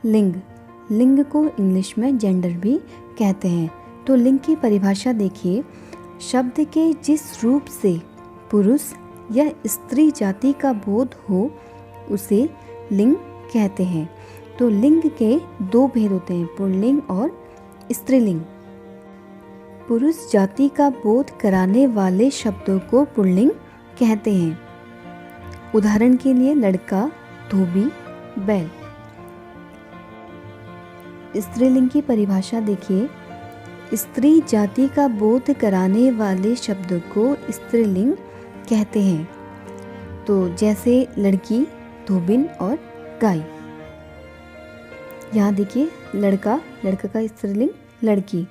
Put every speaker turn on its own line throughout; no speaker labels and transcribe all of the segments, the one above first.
लिंग, लिंग को इंग्लिश में जेंडर भी कहते हैं। तो लिंग की परिभाषा देखिए, शब्द के जिस रूप से पुरुष या स्त्री जाति का बोध हो उसे लिंग कहते हैं। तो लिंग के दो भेद होते हैं, पुल्लिंग और स्त्रीलिंग। पुरुष जाति का बोध कराने वाले शब्दों को पुल्लिंग कहते हैं। उदाहरण के लिए लड़का, धोबी, बैल। स्त्रीलिंग की परिभाषा देखिए, स्त्री जाति का बोध कराने वाले शब्दों को स्त्रीलिंग कहते हैं। तो जैसे लड़की, धोबिन और गाय। यहाँ देखिए लड़का, लड़का का स्त्रीलिंग लड़की।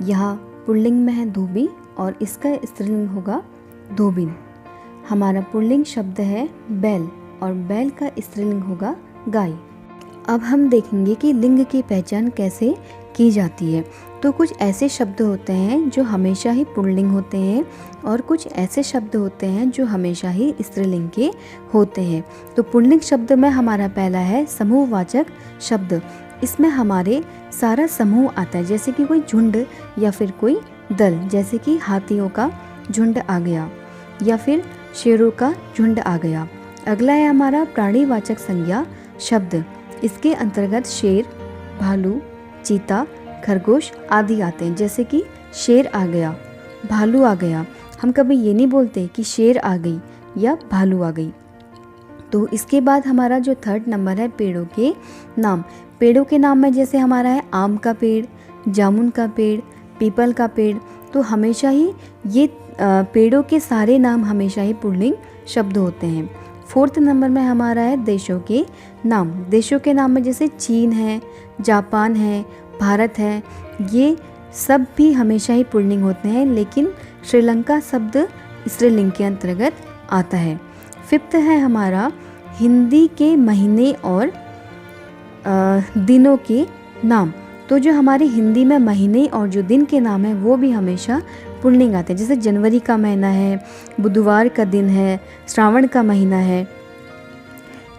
यहाँ पुल्लिंग में है धोबी और इसका स्त्रीलिंग होगा धोबिन। हमारा पुल्लिंग शब्द है बैल और बैल का स्त्रीलिंग होगा गाय। अब हम देखेंगे कि लिंग की पहचान कैसे की जाती है। तो कुछ ऐसे शब्द होते हैं जो हमेशा ही पुल्लिंग होते हैं और कुछ ऐसे शब्द होते हैं जो हमेशा ही स्त्रीलिंग के होते हैं। तो पुल्लिंग शब्द में हमारा पहला है समूहवाचक शब्द। इसमें हमारे सारा समूह आता है, जैसे कि कोई झुंड या फिर कोई दल, जैसे कि हाथियों का झुंड आ गया या फिर शेरों का झुंड आ गया। अगला है हमारा प्राणीवाचक संज्ञा शब्द। इसके अंतर्गत शेर, भालू, चीता, खरगोश आदि आते हैं, जैसे कि शेर आ गया, भालू आ गया। हम कभी ये नहीं बोलते कि शेर आ गई या भालू आ गई। तो इसके बाद हमारा जो थर्ड नंबर है पेड़ों के नाम। पेड़ों के नाम में जैसे हमारा है आम का पेड़, जामुन का पेड़, पीपल का पेड़। तो हमेशा ही ये पेड़ों के सारे नाम हमेशा ही पुल्लिंग शब्द होते हैं। फोर्थ नंबर में हमारा है देशों के नाम। देशों के नाम में जैसे चीन है, जापान है, भारत है, ये सब भी हमेशा ही पुल्लिंग होते हैं, लेकिन श्रीलंका शब्द स्त्रीलिंग के अंतर्गत आता है। फिफ्थ है हमारा हिंदी के महीने और दिनों के नाम। तो जो हमारे हिंदी में महीने और जो दिन के नाम है वो भी हमेशा पुल्लिंग आते हैं, जैसे जनवरी का महीना है, बुधवार का दिन है, श्रावण का महीना है।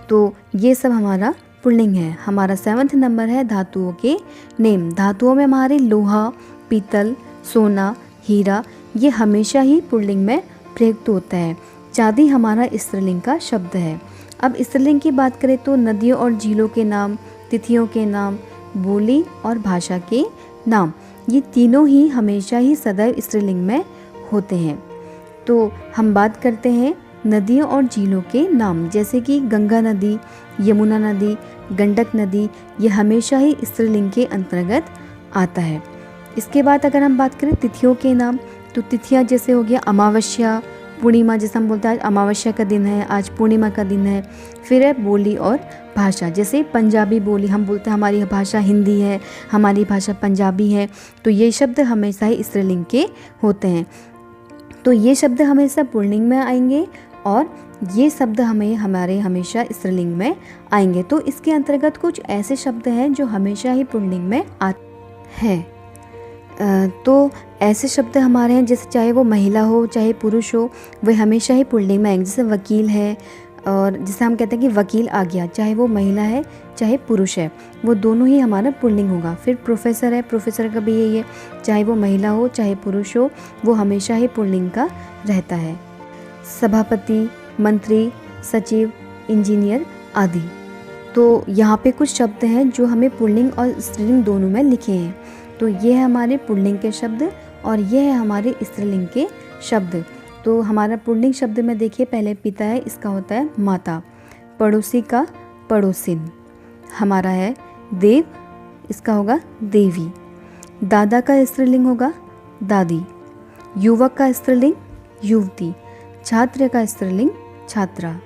तो ये सब हमारा पुल्लिंग है। हमारा सेवंथ नंबर है धातुओं के नेम। धातुओं में हमारे लोहा, पीतल, सोना, हीरा, ये हमेशा ही पुल्लिंग में प्रयुक्त होता है। चांदी हमारा स्त्रीलिंग का शब्द है। अब स्त्रीलिंग की बात करें तो नदियों और झीलों के नाम, तिथियों के नाम, बोली और भाषा के नाम, ये तीनों ही हमेशा ही सदैव स्त्रीलिंग में होते हैं। तो हम बात करते हैं नदियों और झीलों के नाम, जैसे कि गंगा नदी, यमुना नदी, गंडक नदी, ये हमेशा ही स्त्रीलिंग के अंतर्गत आता है। इसके बाद अगर हम बात करें तिथियों के नाम, तो तिथियाँ जैसे हो गया अमावस्या, पूर्णिमा, जैसे हम बोलते हैं आज अमावस्या का दिन है, आज पूर्णिमा का दिन है। फिर है बोली और भाषा, जैसे पंजाबी बोली, हम बोलते हैं हमारी भाषा हिंदी है, हमारी भाषा पंजाबी है। तो ये शब्द हमेशा ही स्त्रीलिंग के होते हैं। तो ये शब्द हमेशा पुल्लिंग में आएंगे और ये शब्द हमारे हमेशा स्त्रीलिंग में आएंगे। तो इसके अंतर्गत कुछ ऐसे शब्द हैं जो हमेशा ही पुल्लिंग में आते हैं। तो ऐसे शब्द हमारे हैं जैसे चाहे वो महिला हो चाहे पुरुष हो, वे हमेशा ही पुल्लिंग में आएंगे। जैसे वकील है, और जिसे हम कहते हैं कि वकील आ गया, चाहे वो महिला है चाहे पुरुष है, वो दोनों ही हमारा पुल्लिंग होगा। फिर प्रोफेसर है, प्रोफेसर का भी यही है, चाहे वो महिला हो चाहे पुरुष हो, वो हमेशा ही पुल्लिंग का रहता है। सभापति, मंत्री, सचिव, इंजीनियर आदि। तो यहाँ पे कुछ शब्द हैं जो हमें पुल्लिंग और स्त्रीलिंग दोनों में लिखे हैं। तो ये है हमारे पुल्लिंग के शब्द और ये है हमारे स्त्रीलिंग के शब्द। तो हमारा पुल्लिंग शब्द में देखिए पहले पिता है, इसका होता है माता। पड़ोसी का पड़ोसिन। हमारा है देव, इसका होगा देवी। दादा का स्त्रीलिंग होगा दादी। युवक का स्त्रीलिंग युवती। छात्र का स्त्रीलिंग छात्रा।